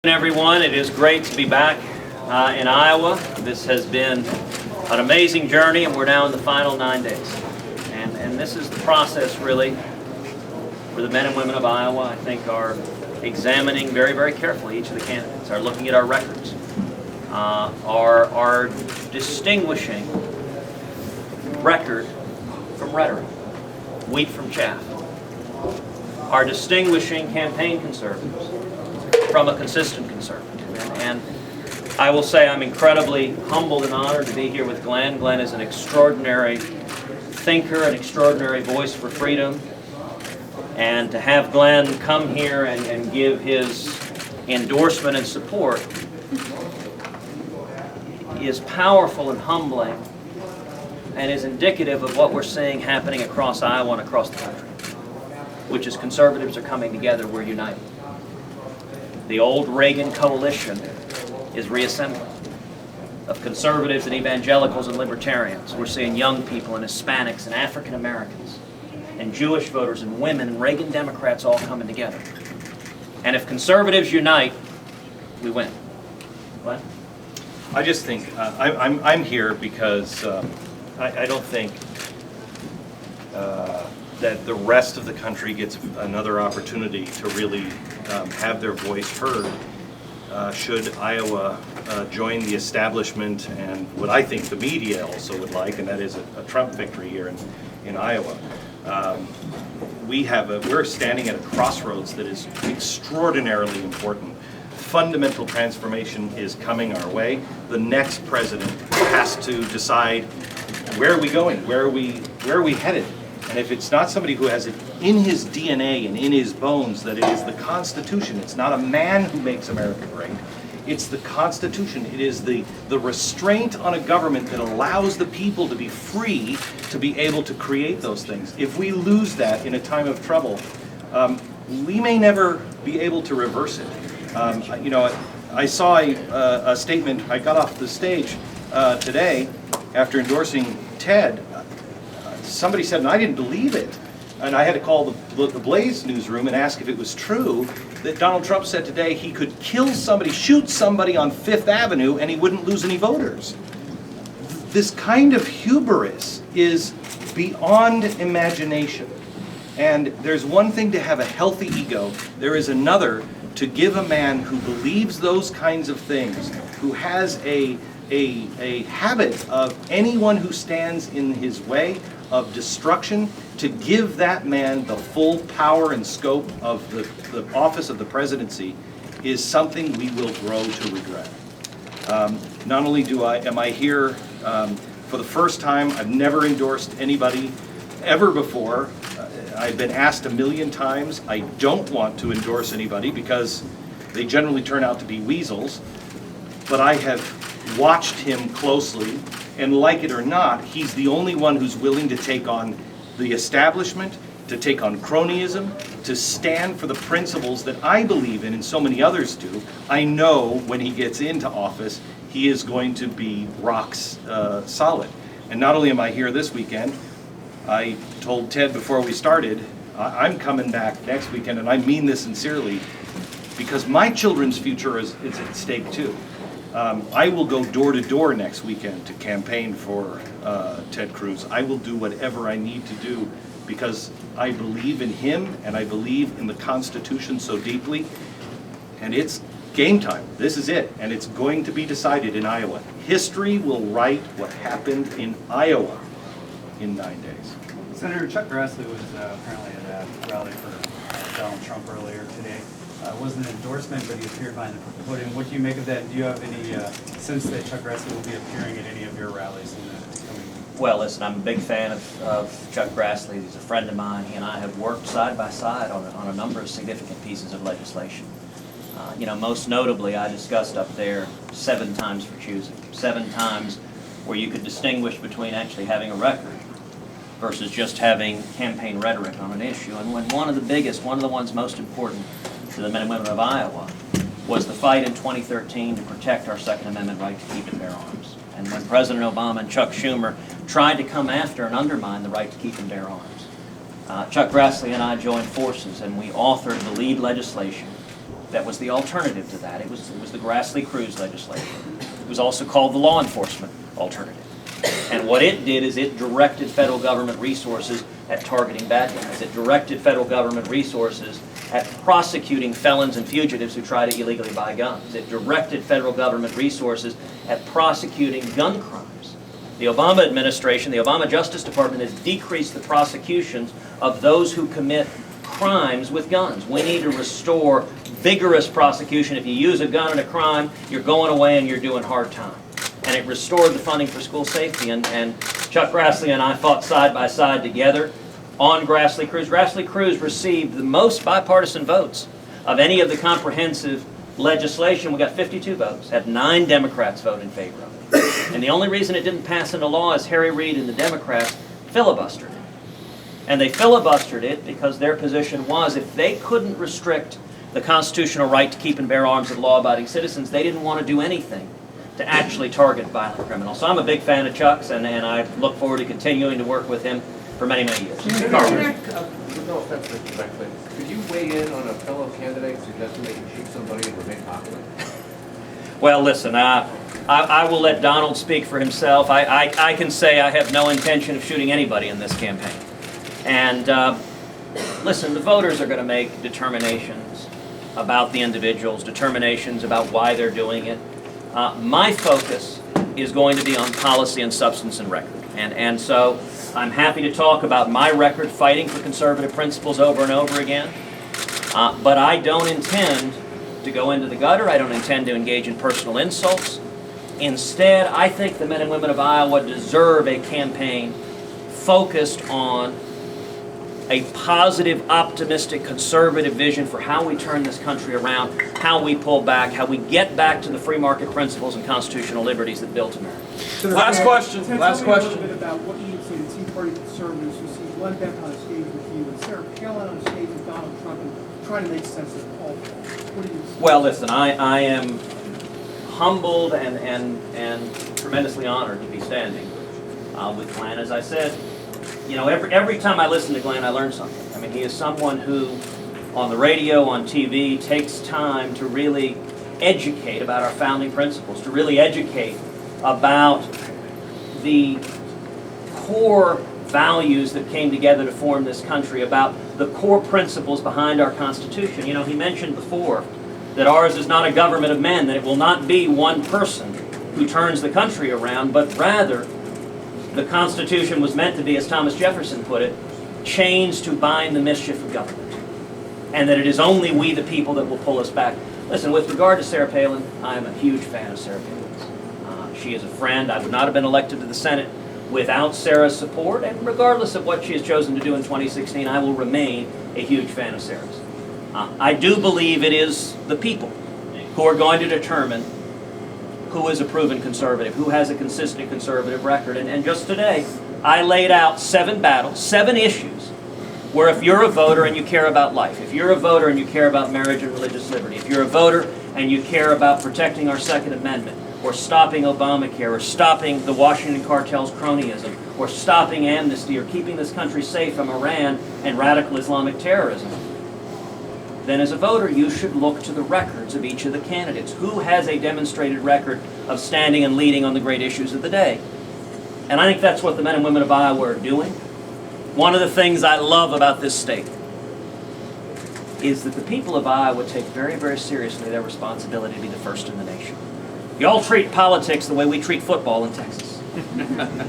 Everyone, it is great to be back in Iowa. This has been an amazing journey, and we're now in the final 9 days. And this is the process, really, where the men and women of Iowa, I think, are examining very, very carefully each of the candidates, are looking at our records, are distinguishing record from rhetoric, wheat from chaff, are distinguishing campaign conservatives from a consistent conservative. And I will say I'm incredibly humbled and honored to be here with Glenn. Glenn is an extraordinary thinker, an extraordinary voice for freedom. And to have Glenn come here and give his endorsement and support is powerful and humbling, and is indicative of what we're seeing happening across Iowa and across the country, which is conservatives are coming together, we're united. The old Reagan coalition is reassembling of conservatives and evangelicals and libertarians. We're seeing young people and Hispanics and African Americans and Jewish voters and women and Reagan Democrats all coming together. And if conservatives unite, we win. What? I just think I'm here because I don't think that the rest of the country gets another opportunity to really have their voice heard should Iowa join the establishment and what I think the media also would like, and that is a Trump victory here in Iowa. We're standing at a crossroads that is extraordinarily important. Fundamental transformation is coming our way. The next president has to decide, where are we going? Where are we headed? And if it's not somebody who has it in his DNA and in his bones that it is the Constitution, it's not a man who makes America great, it's the Constitution. It is the restraint on a government that allows the people to be free to be able to create those things. If we lose that in a time of trouble, we may never be able to reverse it. I saw a statement. I got off the stage today after endorsing Ted. Somebody said, and I didn't believe it, and I had to call the Blaze newsroom and ask if it was true, that Donald Trump said today he could kill somebody, shoot somebody on Fifth Avenue, and he wouldn't lose any voters. This kind of hubris is beyond imagination. And there's one thing to have a healthy ego. There is another to give a man who believes those kinds of things, who has a habit of anyone who stands in his way of destruction, to give that man the full power and scope of the office of the presidency is something we will grow to regret. Not only am I here for the first time, I've never endorsed anybody ever before. I've been asked 1,000,000 times. I don't want to endorse anybody because they generally turn out to be weasels, but I have watched him closely, and like it or not, he's the only one who's willing to take on the establishment, to take on cronyism, to stand for the principles that I believe in and so many others do. I know when he gets into office, he is going to be rock solid. And not only am I here this weekend, I told Ted before we started, I'm coming back next weekend, and I mean this sincerely, because my children's future is at stake too. I will go door to door next weekend to campaign for Ted Cruz. I will do whatever I need to do because I believe in him and I believe in the Constitution so deeply. And it's game time. This is it. And it's going to be decided in Iowa. History will write what happened in Iowa in 9 days. Senator Chuck Grassley was apparently at a rally for Donald Trump earlier today. It wasn't an endorsement, but he appeared behind the podium. What do you make of that? Do you have any sense that Chuck Grassley will be appearing at any of your rallies in the coming week? Well, listen, I'm a big fan of Chuck Grassley. He's a friend of mine. He and I have worked side by side on a number of significant pieces of legislation. Most notably, I discussed up there 7 times for choosing. 7 times where you could distinguish between actually having a record versus just having campaign rhetoric on an issue. And when one of the ones most important to the men and women of Iowa was the fight in 2013 to protect our Second Amendment right to keep and bear arms. And when President Obama and Chuck Schumer tried to come after and undermine the right to keep and bear arms, Chuck Grassley and I joined forces, and we authored the lead legislation that was the alternative to that. It was the Grassley-Cruz legislation. It was also called the law enforcement alternative. And what it did is it directed federal government resources at targeting bad guys. It directed federal government resources at prosecuting felons and fugitives who try to illegally buy guns. It directed federal government resources at prosecuting gun crimes. The Obama administration, the Obama Justice Department, has decreased the prosecutions of those who commit crimes with guns. We need to restore vigorous prosecution. If you use a gun in a crime, you're going away and you're doing hard time. And it restored the funding for school safety. And Chuck Grassley and I fought side by side together on Grassley-Cruz. Grassley-Cruz received the most bipartisan votes of any of the comprehensive legislation. We got 52 votes, had 9 Democrats vote in favor of it. And the only reason it didn't pass into law is Harry Reid and the Democrats filibustered it. And they filibustered it because their position was if they couldn't restrict the constitutional right to keep and bear arms of law-abiding citizens, they didn't want to do anything to actually target violent criminals. So I'm a big fan of Chuck's, and I look forward to continuing to work with him for many, many years. With no offense, Mr. Beck, but could you weigh in on a fellow candidate suggesting they can shoot somebody and remain popular? Well, listen, I will let Donald speak for himself. I can say I have no intention of shooting anybody in this campaign. And listen, the voters are going to make determinations about the individuals, determinations about why they're doing it. My focus is going to be on policy and substance and record. And so I'm happy to talk about my record fighting for conservative principles over and over again. But I don't intend to go into the gutter. I don't intend to engage in personal insults. Instead, I think the men and women of Iowa deserve a campaign focused on a positive, optimistic, conservative vision for how we turn this country around, how we pull back, how we get back to the free market principles and constitutional liberties that built America. Last question. Ted, Last tell me question. a little bit about what you would say to Tea Party conservatives who see Glenn Beck on a stage with you and Sarah Palin on a stage with Donald Trump and trying to make sense of all of that. What do you say? Well, listen, I am humbled and tremendously honored to be standing with Glenn. As I said, you know, every time I listen to Glenn, I learn something. I mean, he is someone who, on the radio, on TV, takes time to really educate about our founding principles, to really educate about the core values that came together to form this country, about the core principles behind our Constitution. You know, he mentioned before that ours is not a government of men, that it will not be one person who turns the country around, but rather the Constitution was meant to be, as Thomas Jefferson put it, chains to bind the mischief of government. And that it is only we the people that will pull us back. Listen, with regard to Sarah Palin, I am a huge fan of Sarah Palin's. She is a friend. I would not have been elected to the Senate without Sarah's support, and regardless of what she has chosen to do in 2016, I will remain a huge fan of Sarah's. I do believe it is the people who are going to determine who is a proven conservative, who has a consistent conservative record. And just today, I laid out 7 battles, 7 issues, where if you're a voter and you care about life, if you're a voter and you care about marriage and religious liberty, if you're a voter and you care about protecting our Second Amendment, or stopping Obamacare, or stopping the Washington cartel's cronyism, or stopping amnesty, or keeping this country safe from Iran and radical Islamic terrorism, then as a voter you should look to the records of each of the candidates. Who has a demonstrated record of standing and leading on the great issues of the day? And I think that's what the men and women of Iowa are doing. One of the things I love about this state is that the people of Iowa take very, very seriously their responsibility to be the first in the nation. You all treat politics the way we treat football in Texas.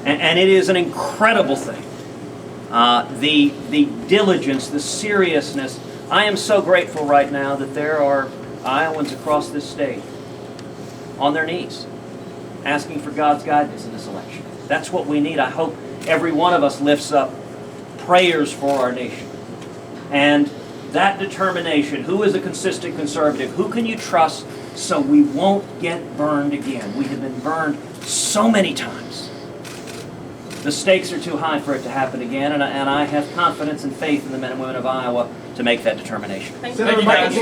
and it is an incredible thing. The diligence, the seriousness. I am so grateful right now that there are Iowans across this state on their knees asking for God's guidance in this election. That's what we need. I hope every one of us lifts up prayers for our nation. And that determination, who is a consistent conservative, who can you trust so we won't get burned again? We have been burned so many times. The stakes are too high for it to happen again, and I have confidence and faith in the men and women of Iowa to make that determination. Thank you, guys.